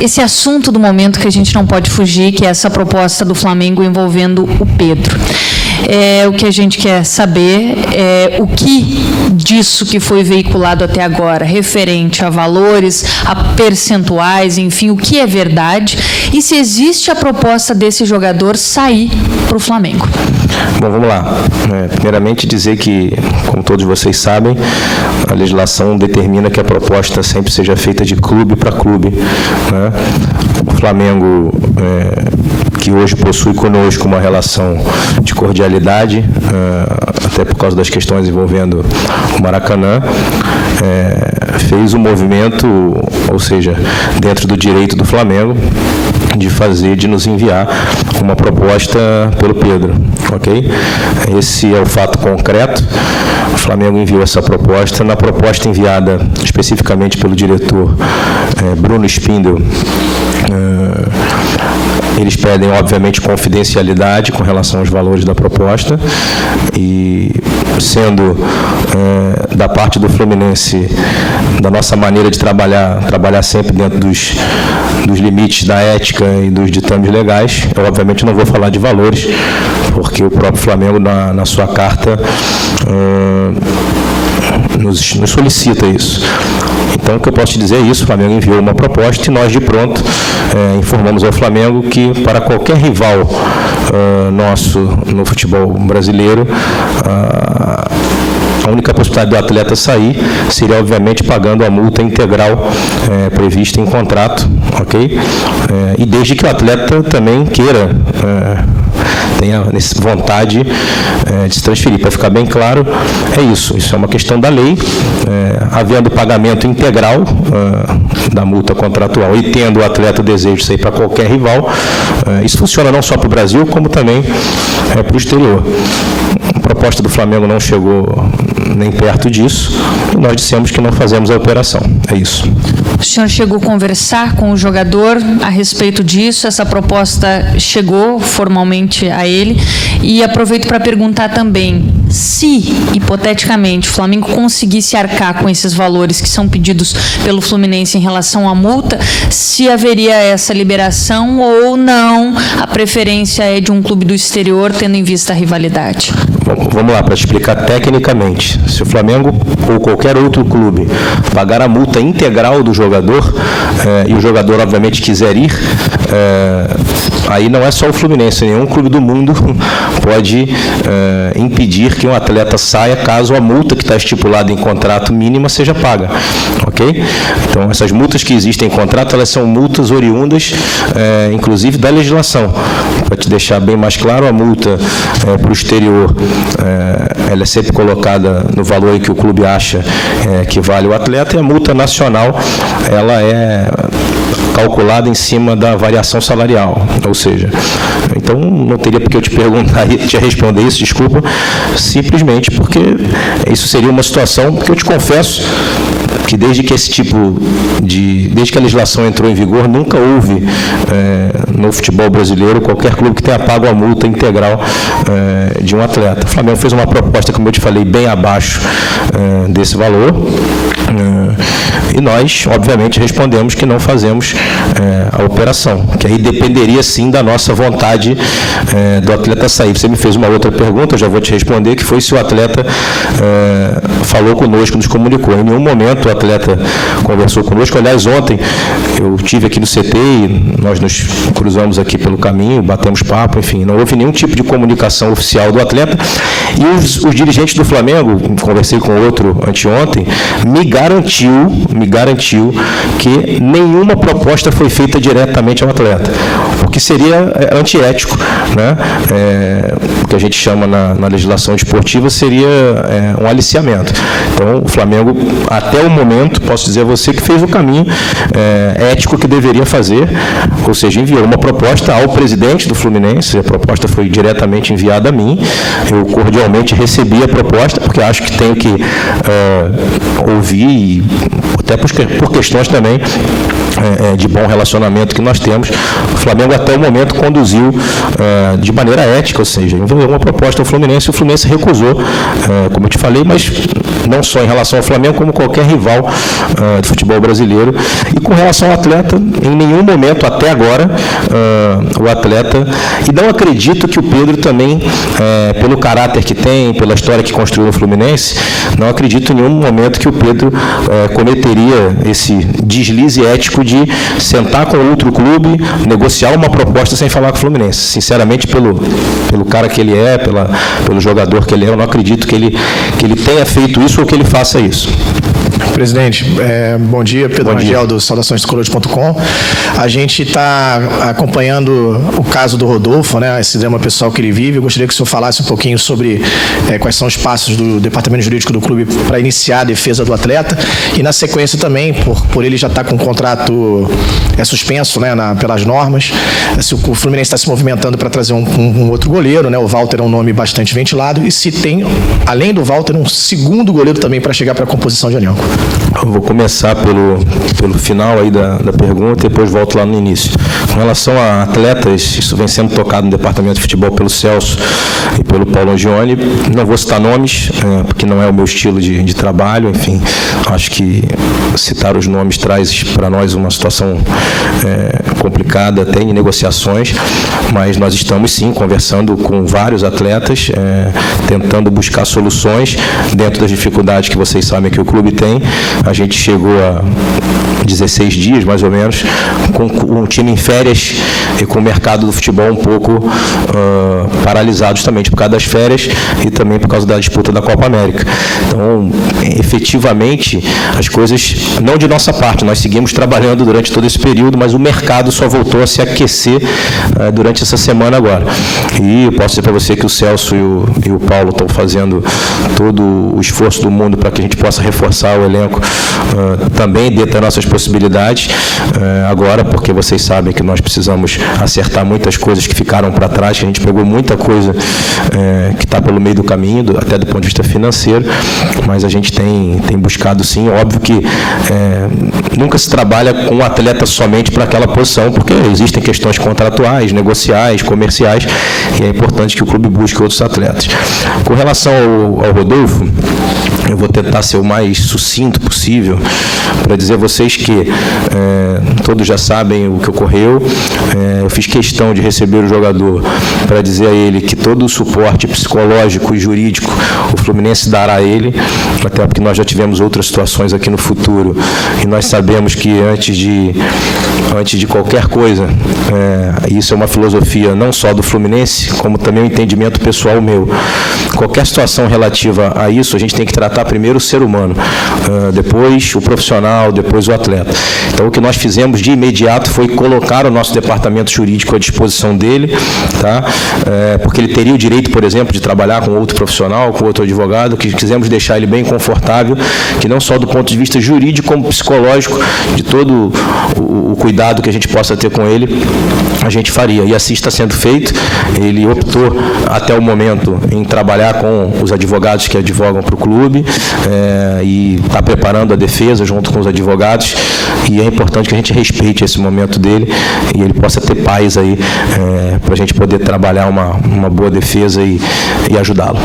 esse assunto do momento que a gente não pode fugir, que é essa proposta do Flamengo envolvendo o Pedro. O que a gente quer saber é o que disso que foi veiculado até agora, referente a valores, a percentuais, enfim, o que é verdade e se existe a proposta desse jogador sair para o Flamengo. Bom, vamos lá. Primeiramente dizer que, como todos vocês sabem, a legislação determina que a proposta sempre seja feita de clube para clube, né? O Flamengo, que hoje possui conosco uma relação de cordialidade, até por causa das questões envolvendo o Maracanã, fez um movimento, ou seja, dentro do direito do Flamengo, de nos enviar uma proposta pelo Pedro, ok? Esse é o fato concreto. O Flamengo enviou essa proposta. Na proposta enviada especificamente pelo diretor Bruno Spindel, eles pedem, obviamente, confidencialidade com relação aos valores da proposta e, sendo da parte do Fluminense, da nossa maneira de trabalhar sempre dentro dos limites da ética e dos ditames legais, eu, obviamente, não vou falar de valores, porque o próprio Flamengo, na sua carta, nos solicita isso. Então, o que eu posso te dizer é isso: o Flamengo enviou uma proposta e nós, de pronto, informamos ao Flamengo que, para qualquer rival nosso no futebol brasileiro, a única possibilidade do atleta sair seria, obviamente, pagando a multa integral prevista em contrato, ok? E desde que o atleta também queira, tenha vontade de se transferir. Para ficar bem claro, é isso. Isso é uma questão da lei. Havendo pagamento integral da multa contratual e tendo o atleta o desejo de sair para qualquer rival, isso funciona não só para o Brasil, como também para o exterior. A proposta do Flamengo não chegou nem perto disso, e nós dissemos que não fazemos a operação. É isso. O senhor chegou a conversar com o jogador a respeito disso? Essa proposta chegou formalmente a ele? E aproveito para perguntar também, se, hipoteticamente, o Flamengo conseguisse arcar com esses valores que são pedidos pelo Fluminense em relação à multa, se haveria essa liberação ou não, a preferência é de um clube do exterior, tendo em vista a rivalidade? Bom, vamos lá, para explicar tecnicamente. Se o Flamengo ou qualquer outro clube pagar a multa integral do jogador, e o jogador, obviamente, quiser ir, aí não é só o Fluminense, nenhum clube do mundo pode impedir que um atleta saia caso a multa que está estipulada em contrato mínima seja paga, ok? Então, essas multas que existem em contrato, elas são multas oriundas, inclusive, da legislação. Para te deixar bem mais claro, a multa para o exterior, ela é sempre colocada no valor que o clube acha que vale o atleta, e a multa nacional, ela é calculada em cima da variação salarial, ou seja, então não teria por que eu te responder isso, desculpa, simplesmente porque isso seria uma situação que eu te confesso que desde que a legislação entrou em vigor, nunca houve no futebol brasileiro qualquer clube que tenha pago a multa integral de um atleta. O Flamengo fez uma proposta, como eu te falei, bem abaixo desse valor, e nós, obviamente, respondemos que não fazemos a operação, que aí dependeria, sim, da nossa vontade do atleta sair. Você me fez uma outra pergunta, eu já vou te responder, que foi se o atleta falou conosco, nos comunicou. Em nenhum momento o atleta conversou conosco. Aliás, ontem eu estive aqui no CT e nós nos cruzamos aqui pelo caminho, batemos papo, enfim, não houve nenhum tipo de comunicação oficial do atleta. E os dirigentes do Flamengo, conversei com outro anteontem, me garantiu que nenhuma proposta foi feita diretamente ao atleta, o que seria antiético, né? O que a gente chama na legislação esportiva seria um aliciamento. Então, o Flamengo, até o momento, posso dizer a você que fez o caminho ético que deveria fazer, ou seja, enviou uma proposta ao presidente do Fluminense, a proposta foi diretamente enviada a mim, eu cordialmente recebi a proposta, porque acho que tenho que ouvir, até por questões também de bom relacionamento que nós temos. O Flamengo, até o momento, conduziu de maneira ética, ou seja, desenvolver uma proposta ao Fluminense, e o Fluminense recusou, como eu te falei, mas não só em relação ao Flamengo, como qualquer rival do futebol brasileiro. E com relação ao atleta, em nenhum momento até agora, o atleta, e não acredito que o Pedro também, pelo caráter que tem, pela história que construiu no Fluminense, não acredito em nenhum momento que o Pedro cometeria esse deslize ético de sentar com outro clube, negociar uma proposta sem falar com o Fluminense. Sinceramente, pelo cara que ele é, pelo jogador que ele é, eu não acredito que ele tenha feito isso ou que ele faça isso. Presidente, bom dia, Pedro Rangel, do SaudaçõesTricolores.com. A gente está acompanhando o caso do Rodolfo, né, esse drama pessoal que ele vive. Eu gostaria que o senhor falasse um pouquinho sobre quais são os passos do Departamento Jurídico do clube para iniciar a defesa do atleta e, na sequência também, por ele já estar com o contrato suspenso, né, pelas normas, se o Fluminense está se movimentando para trazer um outro goleiro, né, o Walter é um nome bastante ventilado, e se tem, além do Walter, um segundo goleiro também para chegar para a composição de elenco. Eu vou começar pelo final aí da pergunta e depois volto lá no início. Com relação a atletas, isso vem sendo tocado no Departamento de Futebol pelo Celso e pelo Paulo Angione. Não vou citar nomes, porque não é o meu estilo de trabalho, enfim, acho que citar os nomes traz para nós uma situação complicada, até em negociações, mas nós estamos sim conversando com vários atletas, tentando buscar soluções dentro das dificuldades que vocês sabem que o clube tem. A gente chegou a 16 dias, mais ou menos, com um time em férias e com o mercado do futebol um pouco paralisado, justamente por causa das férias e também por causa da disputa da Copa América. Então, efetivamente, as coisas, não de nossa parte, nós seguimos trabalhando durante todo esse período, mas o mercado só voltou a se aquecer durante essa semana agora. E eu posso dizer para você que o Celso e o Paulo estão fazendo todo o esforço do mundo para que a gente possa reforçar o elenco também dentro das nossas possibilidades agora, porque vocês sabem que nós precisamos acertar muitas coisas que ficaram para trás, que a gente pegou muita coisa que está pelo meio do caminho, até do ponto de vista financeiro, mas a gente tem buscado sim. Óbvio que nunca se trabalha com um atleta somente para aquela posição, porque existem questões contratuais, negociais, comerciais, e é importante que o clube busque outros atletas. Com relação ao Rodolfo, eu vou tentar ser o mais sucinto possível para dizer a vocês que todos já sabem o que ocorreu. Eu fiz questão de receber o jogador para dizer a ele que todo o suporte psicológico e jurídico o Fluminense dará a ele, até porque nós já tivemos outras situações aqui no futuro e nós sabemos que antes de qualquer coisa, isso é uma filosofia não só do Fluminense, como também um entendimento pessoal meu. Qualquer situação relativa a isso, a gente tem que tratar primeiro o ser humano, depois o profissional, depois o atleta. Então, o que nós fizemos de imediato foi colocar o nosso departamento jurídico à disposição dele, tá? Porque ele teria o direito, por exemplo, de trabalhar com outro profissional, com outro advogado, que quisemos deixar ele bem confortável, que não só do ponto de vista jurídico, como psicológico, de todo o cuidado que a gente possa ter com ele, a gente faria. E assim está sendo feito. Ele optou, até o momento, em trabalhar com os advogados que advogam para o clube, e está preparando a defesa junto com os advogados, e é importante que a gente respeite esse momento dele e ele possa ter paz aí para a gente poder trabalhar uma boa defesa e ajudá-lo.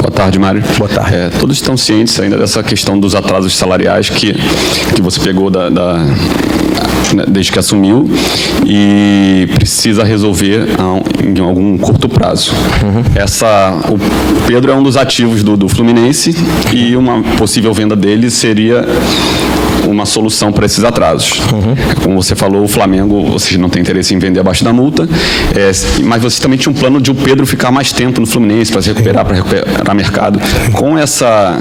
Boa tarde, Mário. Boa tarde. Todos estão cientes ainda dessa questão dos atrasos salariais que você pegou desde que assumiu e precisa resolver em algum curto prazo. O Pedro é um dos ativos do Fluminense e uma possível venda dele seria uma solução para esses atrasos. Como você falou, o Flamengo, vocês não têm interesse em vender abaixo da multa, mas vocês também tinham um plano de o Pedro ficar mais tempo no Fluminense para recuperar mercado. Com essa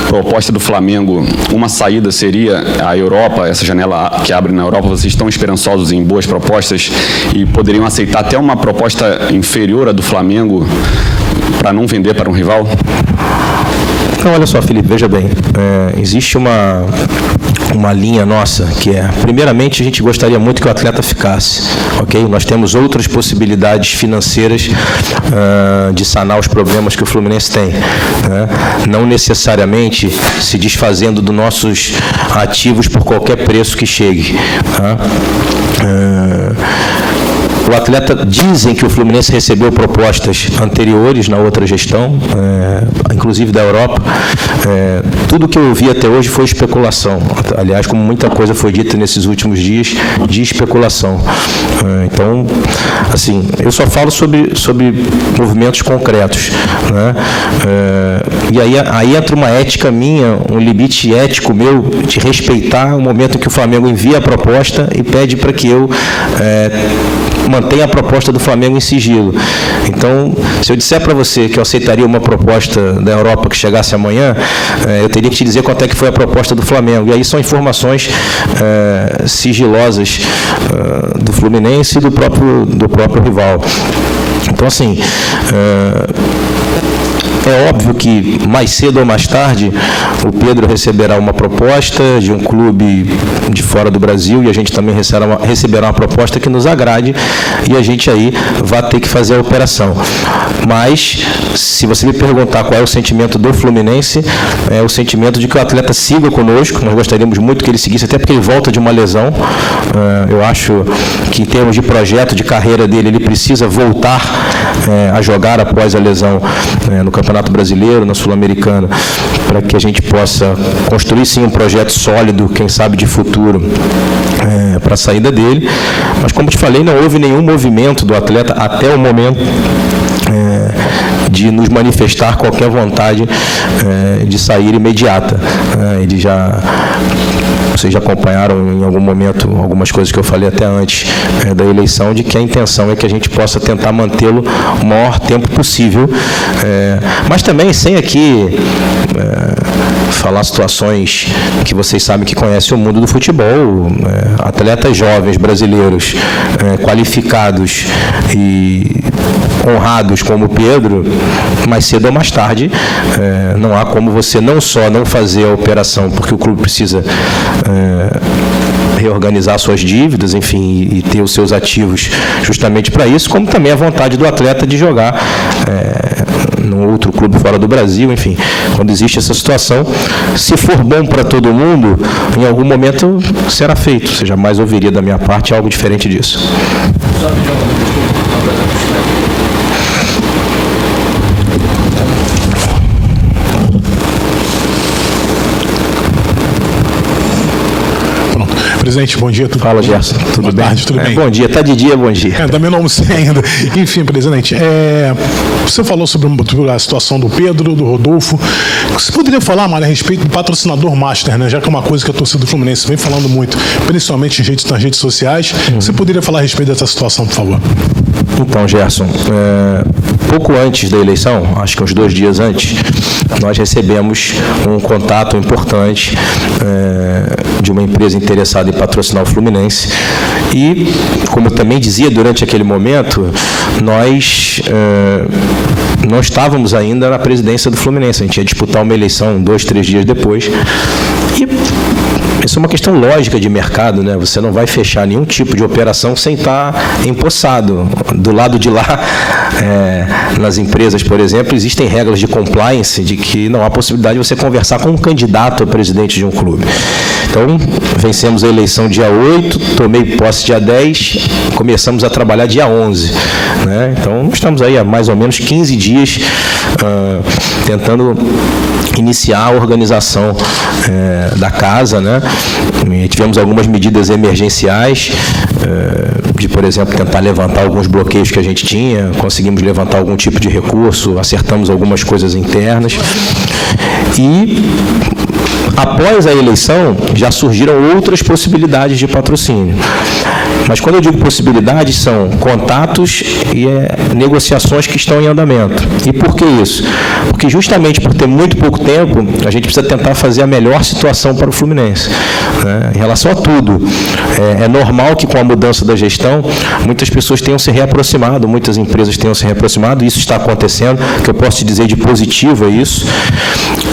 proposta do Flamengo, uma saída seria a Europa, essa janela que abre na Europa. Vocês estão esperançosos em boas propostas e poderiam aceitar até uma proposta inferior à do Flamengo para não vender para um rival? Então, olha só, Felipe, veja bem, existe uma linha nossa que primeiramente, a gente gostaria muito que o atleta ficasse, ok? Nós temos outras possibilidades financeiras de sanar os problemas que o Fluminense tem, né? Não necessariamente se desfazendo dos nossos ativos por qualquer preço que chegue, tá? O atleta, dizem que o Fluminense recebeu propostas anteriores na outra gestão, inclusive da Europa. Tudo que eu ouvi até hoje foi especulação. Aliás, como muita coisa foi dita nesses últimos dias, de especulação. Então, assim, eu só falo sobre movimentos concretos, né? E aí entra uma ética minha, um limite ético meu, de respeitar o momento em que o Flamengo envia a proposta e pede para que eu mantenha a proposta do Flamengo em sigilo. Então, se eu disser para você que eu aceitaria uma proposta da Europa que chegasse amanhã, eu teria que te dizer quanto é que foi a proposta do Flamengo. E aí são informações sigilosas do Fluminense e do próprio rival. Então, assim, é óbvio que mais cedo ou mais tarde o Pedro receberá uma proposta de um clube de fora do Brasil e a gente também receberá uma proposta que nos agrade e a gente aí vai ter que fazer a operação. Mas, se você me perguntar qual é o sentimento do Fluminense, é o sentimento de que o atleta siga conosco. Nós gostaríamos muito que ele seguisse, até porque ele volta de uma lesão. Eu acho que, em termos de projeto, de carreira dele, ele precisa voltar a jogar após a lesão no Campeonato Brasileiro, na Sul-Americana, para que a gente possa construir, sim, um projeto sólido, quem sabe de futuro, para a saída dele. Mas, como te falei, não houve nenhum movimento do atleta até o momento de nos manifestar qualquer vontade de sair imediata. Vocês já acompanharam em algum momento algumas coisas que eu falei até antes da eleição, de que a intenção é que a gente possa tentar mantê-lo o maior tempo possível, mas também sem aqui falar situações que vocês sabem que conhecem o mundo do futebol. Atletas jovens brasileiros qualificados e honrados como o Pedro, mais cedo ou mais tarde, não há como você não só não fazer a operação, porque o clube precisa reorganizar suas dívidas, enfim, e ter os seus ativos justamente para isso, como também a vontade do atleta de jogar num outro clube fora do Brasil, enfim. Quando existe essa situação, se for bom para todo mundo, em algum momento será feito. Você jamais ouviria da minha parte algo diferente disso. Presidente, bom dia. Fala, Gerson. Tudo bem? Tarde, tudo bem? Bom dia, está de dia, bom dia. Também não almocei ainda. Enfim, presidente, você falou sobre a situação do Pedro, do Rodolfo. Você poderia falar, Mário, a respeito do patrocinador master, né? Já que é uma coisa que a torcida do Fluminense vem falando muito, principalmente nas redes sociais. Você poderia falar a respeito dessa situação, por favor? Então, Gerson, pouco antes da eleição, acho que uns 2 dias antes, nós recebemos um contato importante de uma empresa interessada em patrocinar o Fluminense e, como eu também dizia durante aquele momento, nós não estávamos ainda na presidência do Fluminense, a gente ia disputar uma eleição 2, 3 dias depois e isso é uma questão lógica de mercado, né? Você não vai fechar nenhum tipo de operação sem estar empossado. Do lado de lá, nas empresas, por exemplo, existem regras de compliance de que não há possibilidade de você conversar com um candidato a presidente de um clube. Então, vencemos a eleição dia 8, tomei posse dia 10, começamos a trabalhar dia 11. Né? Então, estamos aí há mais ou menos 15 dias tentando iniciar a organização da casa, né? E tivemos algumas medidas emergenciais de, por exemplo, tentar levantar alguns bloqueios que a gente tinha, conseguimos levantar algum tipo de recurso, acertamos algumas coisas internas e após a eleição já surgiram outras possibilidades de patrocínio. Mas quando eu digo possibilidades, são contatos e negociações que estão em andamento. E por que isso? Porque justamente por ter muito pouco tempo, a gente precisa tentar fazer a melhor situação para o Fluminense. Né? Em relação a tudo, é normal que com a mudança da gestão, muitas pessoas tenham se reaproximado, muitas empresas tenham se reaproximado, isso está acontecendo, o que eu posso te dizer de positivo é isso.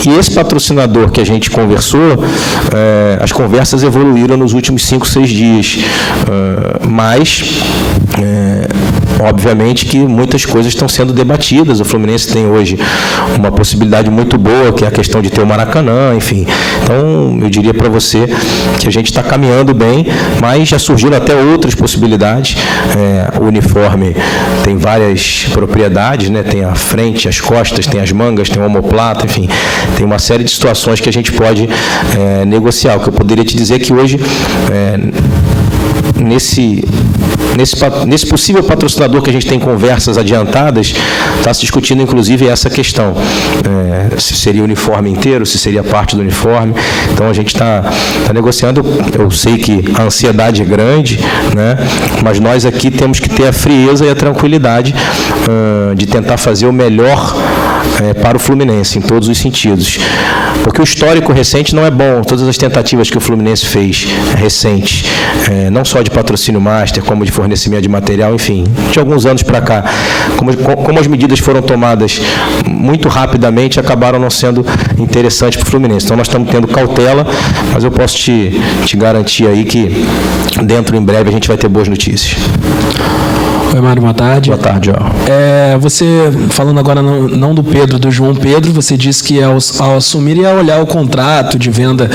E esse patrocinador que a gente conversou, as conversas evoluíram nos últimos 5, 6 dias. mas obviamente que muitas coisas estão sendo debatidas. O Fluminense tem hoje uma possibilidade muito boa, que é a questão de ter o Maracanã, enfim. Então, eu diria para você que a gente está caminhando bem, mas já surgiram até outras possibilidades. O uniforme tem várias propriedades, né? Tem a frente, as costas, tem as mangas, tem o omoplata, enfim. Tem uma série de situações que a gente pode negociar. O que eu poderia te dizer é que hoje, nesse possível patrocinador que a gente tem conversas adiantadas, está se discutindo inclusive essa questão, se seria o uniforme inteiro, se seria parte do uniforme. Então a gente está negociando. Eu sei que a ansiedade é grande, né? Mas nós aqui temos que ter a frieza e a tranquilidade de tentar fazer o melhor para o Fluminense, em todos os sentidos. Porque o histórico recente não é bom. As tentativas que o Fluminense fez recentes, não só de patrocínio master, como de fornecimento de material, enfim, de alguns anos para cá, como as medidas foram tomadas muito rapidamente, acabaram não sendo interessantes para o Fluminense. Então nós estamos tendo cautela, mas eu posso te garantir aí que em breve a gente vai ter boas notícias. Oi, Mário, boa tarde. Boa tarde, ó. Você, falando agora não do Pedro, do João Pedro, você disse que ao assumir ia olhar o contrato de venda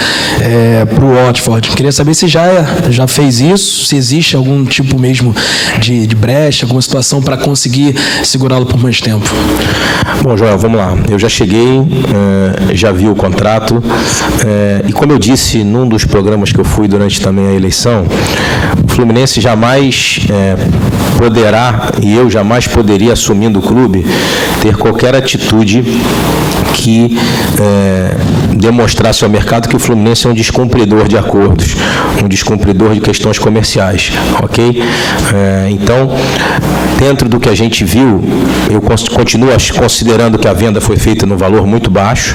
para o Watford. Queria saber se já fez isso, se existe algum tipo mesmo de brecha, alguma situação para conseguir segurá-lo por mais tempo. Bom, Joel, vamos lá. Eu já cheguei, já vi o contrato, e como eu disse num dos programas que eu fui durante também a eleição, o Fluminense jamais poderá, e eu jamais poderia, assumindo o clube, ter qualquer atitude que demonstrasse ao mercado que o Fluminense é um descumpridor de acordos, um descumpridor de questões comerciais, ok? Então, dentro do que a gente viu, eu continuo considerando que a venda foi feita num valor muito baixo,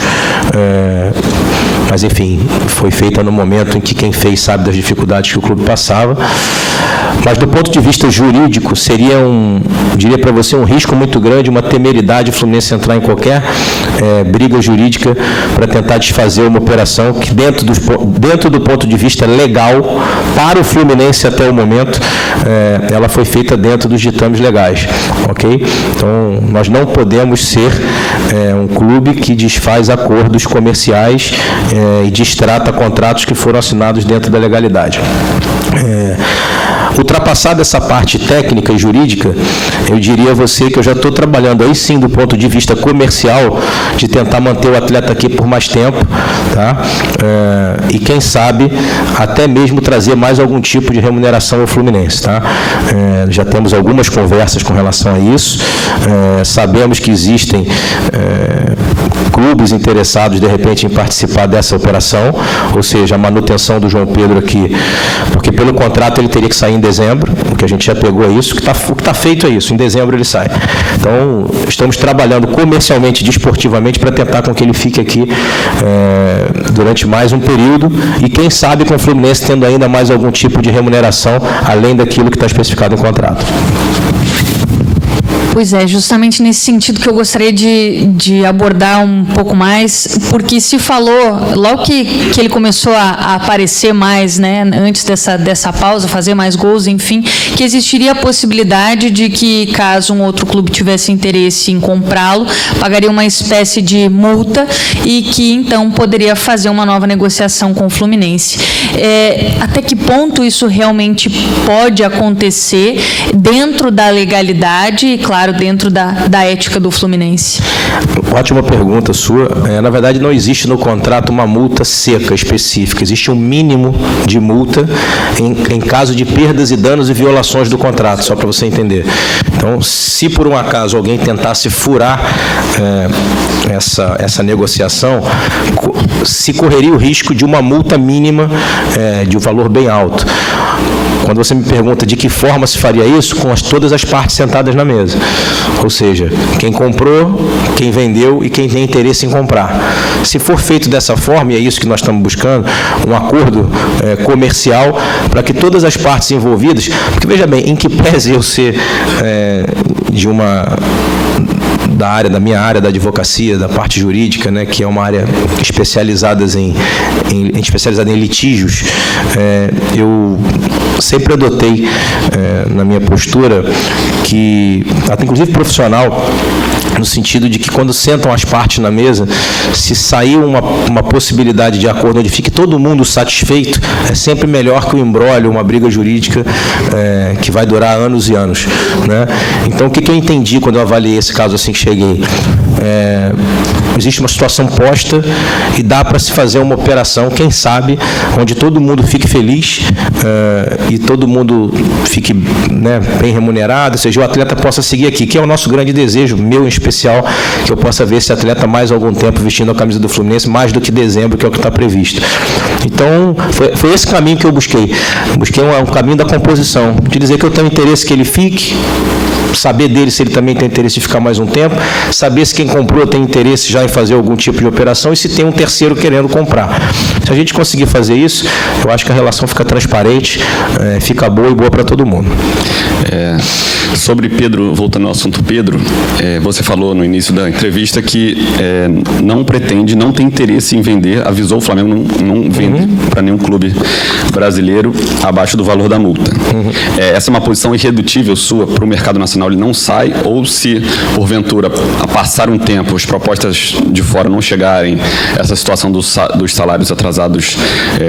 mas, enfim, foi feita no momento em que quem fez sabe das dificuldades que o clube passava. Mas, do ponto de vista jurídico, seria diria para você, um risco muito grande, uma temeridade o Fluminense entrar em qualquer briga jurídica para tentar desfazer uma operação que, dentro do ponto de vista legal, para o Fluminense até o momento, ela foi feita dentro dos ditames legais, ok? Então, nós não podemos ser um clube que desfaz acordos comerciais e destrata contratos que foram assinados dentro da legalidade. Ultrapassada essa parte técnica e jurídica, eu diria a você que eu já estou trabalhando aí sim do ponto de vista comercial, de tentar manter o atleta aqui por mais tempo, tá? E quem sabe até mesmo trazer mais algum tipo de remuneração ao Fluminense, tá? Já temos algumas conversas com relação a isso, sabemos que existem clubes interessados de repente em participar dessa operação, ou seja, a manutenção do João Pedro aqui, porque pelo contrato ele teria que sair em dezembro, o que a gente já pegou é isso, o que está feito é isso, em dezembro ele sai. Então, estamos trabalhando comercialmente, desportivamente, para tentar com que ele fique aqui durante mais um período, e quem sabe com o Fluminense tendo ainda mais algum tipo de remuneração, além daquilo que está especificado em contrato. Pois é, justamente nesse sentido que eu gostaria de abordar um pouco mais, porque se falou, logo que ele começou a aparecer mais, né, antes dessa pausa, fazer mais gols, enfim, que existiria a possibilidade de que, caso um outro clube tivesse interesse em comprá-lo, pagaria uma espécie de multa e que, então, poderia fazer uma nova negociação com o Fluminense. Até que ponto isso realmente pode acontecer dentro da legalidade e, claro, dentro da ética do Fluminense? Ótima pergunta sua. Na verdade, não existe no contrato uma multa seca específica. Existe um mínimo de multa em caso de perdas e danos e violações do contrato, só para você entender. Então, se por um acaso alguém tentasse furar essa negociação, se correria o risco de uma multa mínima de um valor bem alto. Quando você me pergunta de que forma se faria isso, com todas as partes sentadas na mesa. Ou seja, quem comprou, quem vendeu e quem tem interesse em comprar. Se for feito dessa forma, e é isso que nós estamos buscando, um acordo comercial para que todas as partes envolvidas, porque veja bem, em que pese eu ser da minha área da advocacia, da parte jurídica, né, que é uma área especializada em litígios, eu sempre adotei na minha postura que, até inclusive profissional, no sentido de que quando sentam as partes na mesa, se sair uma possibilidade de acordo onde fique todo mundo satisfeito, é sempre melhor que o imbróglio, uma briga jurídica que vai durar anos e anos, né? Então, o que eu entendi quando eu avaliei esse caso assim que cheguei? Existe uma situação posta e dá para se fazer uma operação, quem sabe, onde todo mundo fique feliz e todo mundo fique, né, bem remunerado, ou seja, o atleta possa seguir aqui, que é o nosso grande desejo, meu em especial, que eu possa ver esse atleta mais algum tempo vestindo a camisa do Fluminense, mais do que dezembro, que é o que está previsto. Então, foi esse caminho que eu busquei. Busquei um caminho da composição, de dizer que eu tenho interesse que ele fique, saber dele se ele também tem interesse de ficar mais um tempo, saber se quem comprou tem interesse já em fazer algum tipo de operação e se tem um terceiro querendo comprar. Se a gente conseguir fazer isso, eu acho que a relação fica transparente, fica boa e boa para todo mundo. Sobre Pedro, voltando ao assunto Pedro, você falou no início da entrevista que não pretende, não tem interesse em vender, avisou o Flamengo, não vende para nenhum clube brasileiro abaixo do valor da multa. Essa é uma posição irredutível sua para o mercado nacional, ele não sai, ou se porventura a passar um tempo as propostas de fora não chegarem, essa situação dos salários atrasados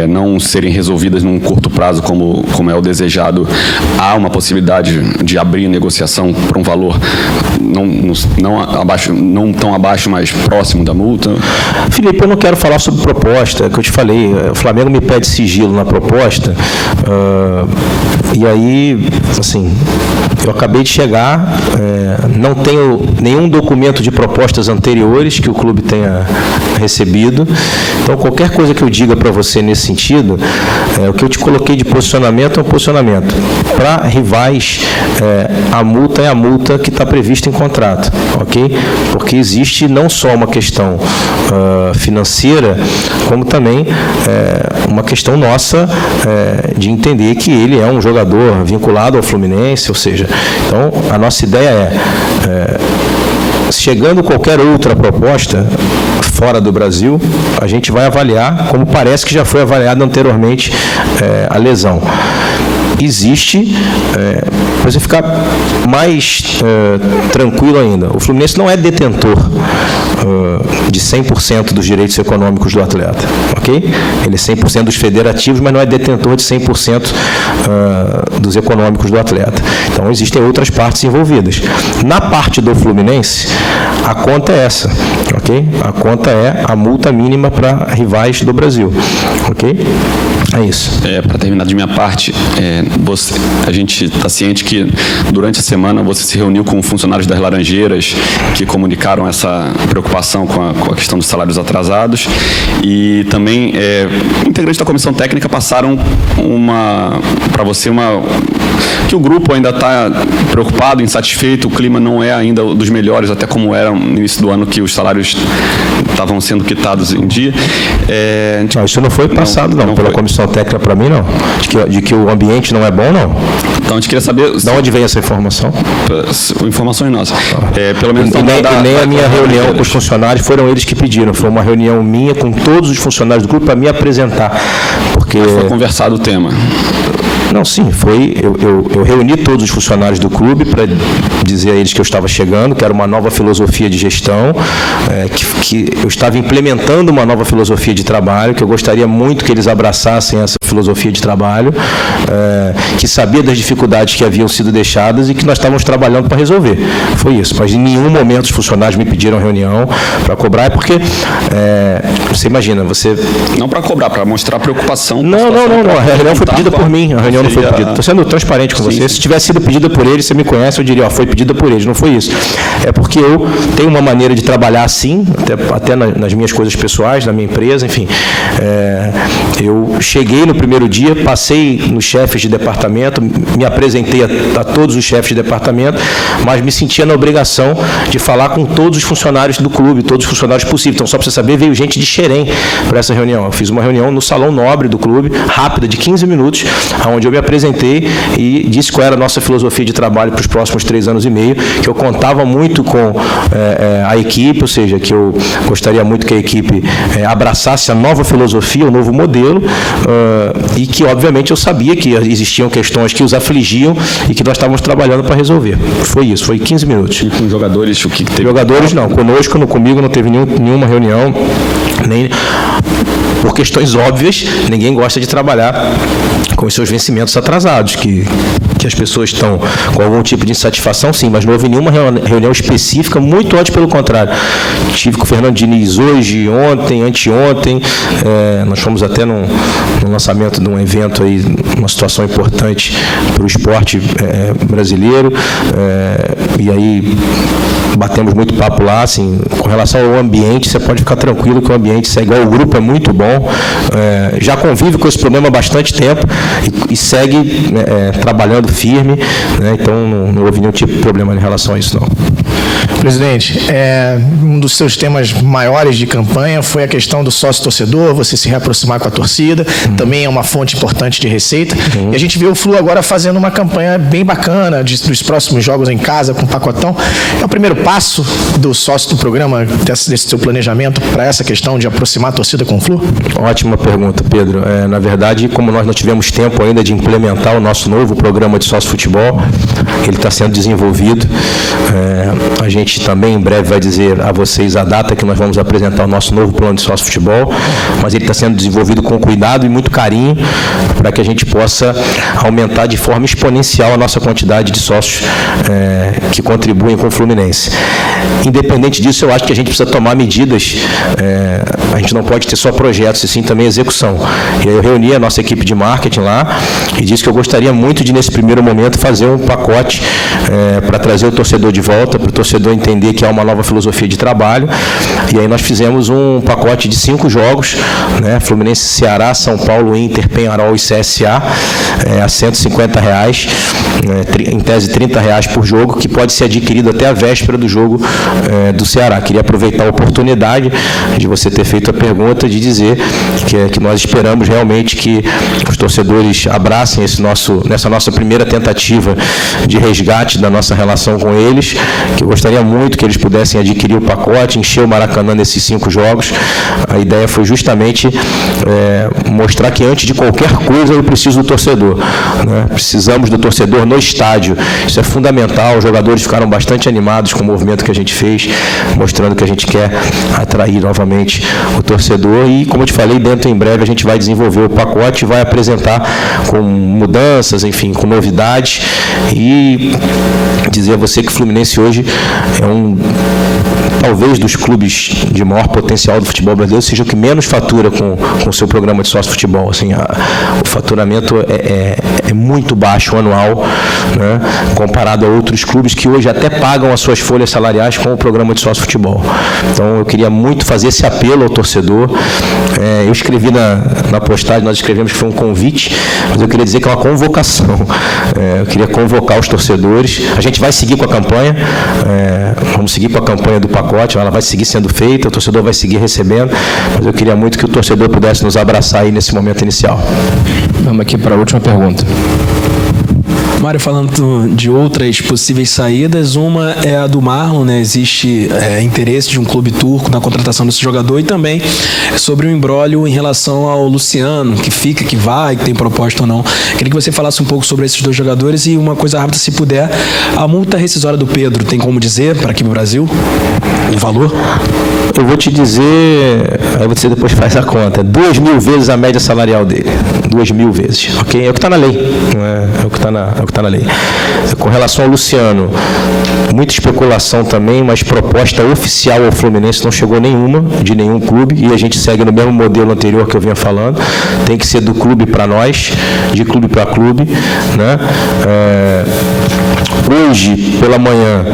não serem resolvidas num curto prazo como é o desejado, há uma possibilidade de abrir negociação para um valor não tão abaixo, mas próximo da multa? Felipe, eu não quero falar sobre proposta, que eu te falei, o Flamengo me pede sigilo na proposta, e aí, assim, eu acabei de chegar, não tenho nenhum documento de propostas anteriores que o clube tenha recebido, então qualquer coisa que eu diga para você nesse sentido, o que eu te coloquei de posicionamento é um posicionamento. Para rivais, a multa é a multa que está prevista em contrato, ok? Porque existe não só uma questão financeira, como também uma questão nossa de entender que ele é um jogador vinculado ao Fluminense, ou seja, então a nossa ideia chegando qualquer outra proposta fora do Brasil, a gente vai avaliar, como parece que já foi avaliado anteriormente, a lesão. Existe, para você ficar mais tranquilo ainda, o Fluminense não é detentor de 100% dos direitos econômicos do atleta, ok? Ele é 100% dos federativos, mas não é detentor de 100% dos econômicos do atleta. Então, existem outras partes envolvidas. Na parte do Fluminense, a conta é essa, ok? A conta é a multa mínima para rivais do Brasil, ok? É isso. Para terminar de minha parte, a gente está ciente que durante a semana você se reuniu com funcionários das Laranjeiras que comunicaram essa preocupação com a questão dos salários atrasados e também integrantes da comissão técnica passaram para você que o grupo ainda está preocupado, insatisfeito, o clima não é ainda dos melhores, até como era no início do ano que os salários estavam sendo quitados em dia. Não, isso não foi passado não pela comissão técnica para mim, não. De que o ambiente não é bom, não. Então, a gente queria saber... De onde vem essa informação? Informações nossas. Pelo menos nem a minha reunião com os funcionários, foram eles que pediram. Foi uma reunião minha com todos os funcionários do grupo para me apresentar. Porque... Foi conversado o tema. Não, sim, eu reuni todos os funcionários do clube para dizer a eles que eu estava chegando, que era uma nova filosofia de gestão, que eu estava implementando uma nova filosofia de trabalho, que eu gostaria muito que eles abraçassem essa filosofia de trabalho, que sabia das dificuldades que haviam sido deixadas e que nós estávamos trabalhando para resolver. Foi isso, mas em nenhum momento os funcionários me pediram reunião para cobrar, porque você imagina, você... Não para cobrar, para mostrar preocupação. Não, a reunião foi pedida por mim, a reunião não foi pedida. Estou sendo transparente com você. Se tivesse sido pedida por eles, você me conhece, eu diria, foi pedida por eles, não foi isso. É porque eu tenho uma maneira de trabalhar assim, até nas minhas coisas pessoais, na minha empresa, enfim. Eu cheguei no primeiro dia, passei nos chefes de departamento, me apresentei a todos os chefes de departamento, mas me sentia na obrigação de falar com todos os funcionários do clube, todos os funcionários possíveis. Então, só para você saber, veio gente de Xerém para essa reunião. Eu fiz uma reunião no Salão Nobre do clube, rápida, de 15 minutos, onde eu me apresentei e disse qual era a nossa filosofia de trabalho para os próximos 3 anos e meio, que eu contava muito com a equipe, ou seja, que eu gostaria muito que a equipe abraçasse a nova filosofia, o novo modelo, e que, obviamente, eu sabia que existiam questões que os afligiam e que nós estávamos trabalhando para resolver. Foi isso, foi 15 minutos. E com jogadores, o que teve? Jogadores não, comigo não teve nenhuma reunião, nem por questões óbvias, ninguém gosta de trabalhar com os seus vencimentos atrasados, que as pessoas estão com algum tipo de insatisfação, sim, mas não houve nenhuma reunião específica, muito antes pelo contrário. Tive com o Fernando Diniz hoje, ontem, anteontem, nós fomos até no lançamento de um evento aí, uma situação importante para o esporte brasileiro, e aí batemos muito papo lá, assim, com relação ao ambiente, você pode ficar tranquilo que o ambiente segue igual, o grupo é muito bom, já convive com esse problema há bastante tempo e segue trabalhando firme, né? Então não houve nenhum tipo de problema em relação a isso, não. Presidente, um dos seus temas maiores de campanha foi a questão do sócio-torcedor, você se reaproximar com a torcida, também é uma fonte importante de receita, e a gente vê o Flu agora fazendo uma campanha bem bacana dos próximos jogos em casa, com pacotão. É o primeiro passo do sócio do programa, desse seu planejamento, para essa questão de aproximar a torcida com o Flu? Ótima pergunta, Pedro. Na verdade, como nós não tivemos tempo ainda de implementar o nosso novo programa de sócio-futebol, ele está sendo desenvolvido. A gente também em breve vai dizer a vocês a data que nós vamos apresentar o nosso novo plano de sócio-futebol, mas ele está sendo desenvolvido com cuidado e muito carinho para que a gente possa aumentar de forma exponencial a nossa quantidade de sócios que contribuem com o Fluminense. Independente disso, eu acho que a gente precisa tomar medidas, a gente não pode ter só projetos, e sim também execução. E aí eu reuni a nossa equipe de marketing lá e disse que eu gostaria muito de, nesse primeiro momento, fazer um pacote para trazer o torcedor de volta, para o torcedor entender que há uma nova filosofia de trabalho. E aí nós fizemos um pacote de 5 jogos, né? Fluminense, Ceará, São Paulo, Inter, Penharol e CSA, a R$150, em tese R$30 por jogo, que pode ser adquirido até a véspera do jogo do Ceará. Queria aproveitar a oportunidade de você ter feito a pergunta, de dizer que nós esperamos realmente que os torcedores abracem nessa nossa primeira tentativa de resgate da nossa relação com eles, que eu gostaria muito que eles pudessem adquirir o pacote, encher o Maracanã nesses 5 jogos. A ideia foi justamente mostrar que antes de qualquer coisa eu preciso do torcedor, né? Precisamos do torcedor no estádio, isso é fundamental. Os jogadores ficaram bastante animados com o movimento que a gente fez, mostrando que a gente quer atrair novamente o torcedor e, como eu te falei, dentro em breve a gente vai desenvolver o pacote e vai apresentar com mudanças, enfim, com novidades, e dizer a você que o Fluminense hoje talvez dos clubes de maior potencial do futebol brasileiro, seja o que menos fatura com o seu programa de sócio-futebol. Assim, o faturamento é muito baixo anual, né, comparado a outros clubes que hoje até pagam as suas folhas salariais com o programa de sócio-futebol. Então, eu queria muito fazer esse apelo ao torcedor. Eu escrevi na postagem, nós escrevemos que foi um convite, mas eu queria dizer que é uma convocação. Eu queria convocar os torcedores. A gente vai seguir com a campanha, vamos seguir com a campanha do pacote, ela vai seguir sendo feita, o torcedor vai seguir recebendo, mas eu queria muito que o torcedor pudesse nos abraçar aí nesse momento inicial. Vamos aqui para a última pergunta. Mário, falando de outras possíveis saídas, uma é a do Marlon, né? Existe interesse de um clube turco na contratação desse jogador, e também sobre o imbróglio em relação ao Luciano, que fica, que vai, que tem proposta ou não. Queria que você falasse um pouco sobre esses 2 jogadores e uma coisa rápida, se puder, a multa rescisória do Pedro, tem como dizer para aqui no Brasil o valor? Eu vou te dizer, aí você depois faz a conta, 2.000 vezes a média salarial dele, 2.000 vezes, ok? É o que está na lei, não é o que está na lei. Com relação ao Luciano, muita especulação também, mas proposta oficial ao Fluminense não chegou nenhuma, de nenhum clube, e a gente segue no mesmo modelo anterior que eu vinha falando, tem que ser do clube para nós, de clube para clube, né? Hoje, pela manhã,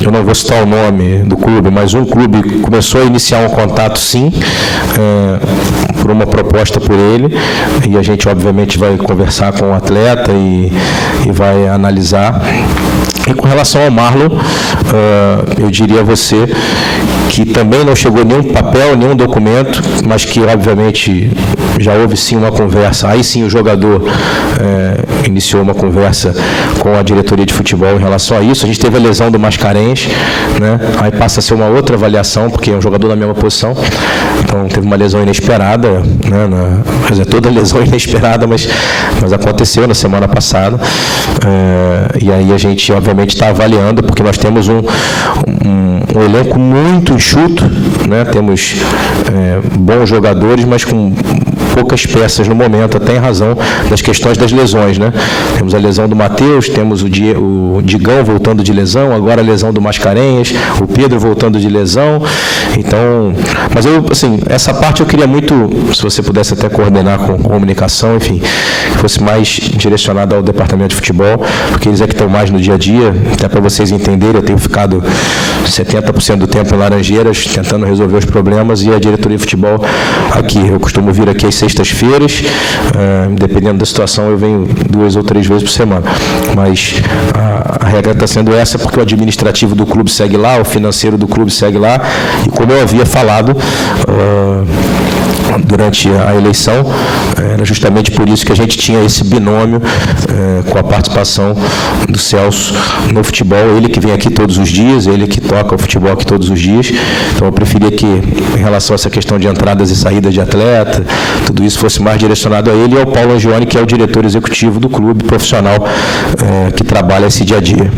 eu não vou citar o nome do clube, mas um clube começou a iniciar um contato, sim, por uma proposta por ele, e a gente, obviamente, vai conversar com o atleta e vai analisar. E com relação ao Marlon, eu diria a você que também não chegou nenhum papel, nenhum documento, mas que, obviamente, já houve sim uma conversa. Aí sim o jogador iniciou uma conversa com a diretoria de futebol em relação a isso. A gente teve a lesão do Mascarenhas, né? Aí passa a ser uma outra avaliação, porque é um jogador da mesma posição, Então, teve uma lesão inesperada, né, quer dizer, toda lesão inesperada, mas aconteceu na semana passada. E aí a gente, obviamente, está avaliando, porque nós temos um elenco muito enxuto, né, temos bons jogadores, mas com poucas peças no momento, até em razão das questões das lesões, né? Temos a lesão do Matheus, temos o Digão voltando de lesão, agora a lesão do Mascarenhas, o Pedro voltando de lesão. Então, mas eu, assim, essa parte eu queria muito, se você pudesse até coordenar com comunicação, enfim, que fosse mais direcionado ao departamento de futebol, porque eles é que estão mais no dia a dia, até para vocês entenderem, eu tenho ficado 70% do tempo em Laranjeiras, tentando resolver os problemas, e a diretoria de futebol aqui. Eu costumo vir aqui às sextas-feiras, dependendo da situação eu venho 2 ou 3 vezes por semana, mas a regra está sendo essa, porque o administrativo do clube segue lá, o financeiro do clube segue lá, e como eu havia falado durante a eleição, era justamente por isso que a gente tinha esse binômio com a participação do Celso no futebol, ele que vem aqui todos os dias, ele que toca o futebol aqui todos os dias. Então eu preferia que, em relação a essa questão de entradas e saídas de atleta, tudo isso fosse mais direcionado a ele e ao Paulo Angione, que é o diretor executivo do clube profissional que trabalha esse dia a dia.